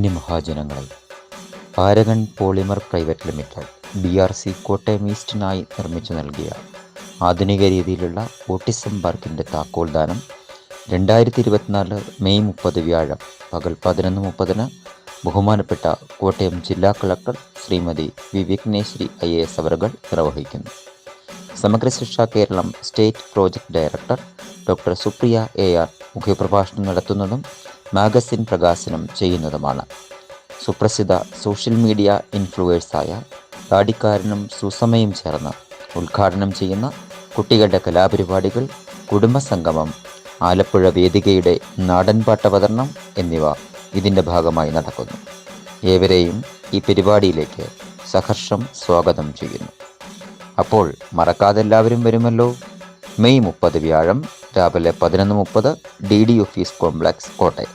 മാന്യ മഹാജനങ്ങളെ, Paragon polymer private limited BRC Kottayam ഈസ്റ്റിനായി നിർമ്മിച്ചു നൽകിയ ആധുനിക രീതിയിലുള്ള ഓട്ടിസം പാർക്കിൻ്റെ താക്കോൽദാനം 2024 മെയ് 30 വ്യാഴം പകൽ 11:30 ബഹുമാനപ്പെട്ട കോട്ടയം ജില്ലാ collector Shrimati V Vighneshwari IAS അവർകൾ നിർവഹിക്കുന്നു. Samagra Shiksha Keralam state project director doctor Supriya AR മുഖ്യപ്രഭാഷണം നടത്തുന്നതും മാഗസിൻ പ്രകാശനം ചെയ്യുന്നതുമാണ്. സുപ്രസിദ്ധ സോഷ്യൽ മീഡിയ ഇൻഫ്ലുവേഴ്സായ താടിക്കാരനും സുസമയും ചേർന്ന് ഉദ്ഘാടനം ചെയ്യുന്ന കുട്ടികളുടെ കലാപരിപാടികൾ, കുടുംബസംഗമം, ആലപ്പുഴ വേദികയുടെ നാടൻപാട്ടവതരണം എന്നിവ ഇതിൻ്റെ ഭാഗമായി നടക്കുന്നു. ഏവരെയും ഈ പരിപാടിയിലേക്ക് സഹർഷം സ്വാഗതം ചെയ്യുന്നു. അപ്പോൾ മറക്കാതെ എല്ലാവരും വരുമല്ലോ. മെയ് 30 വ്യാഴം രാവിലെ 11:30 DD ഓഫീസ് കോംപ്ലക്സ്, കോട്ടയം.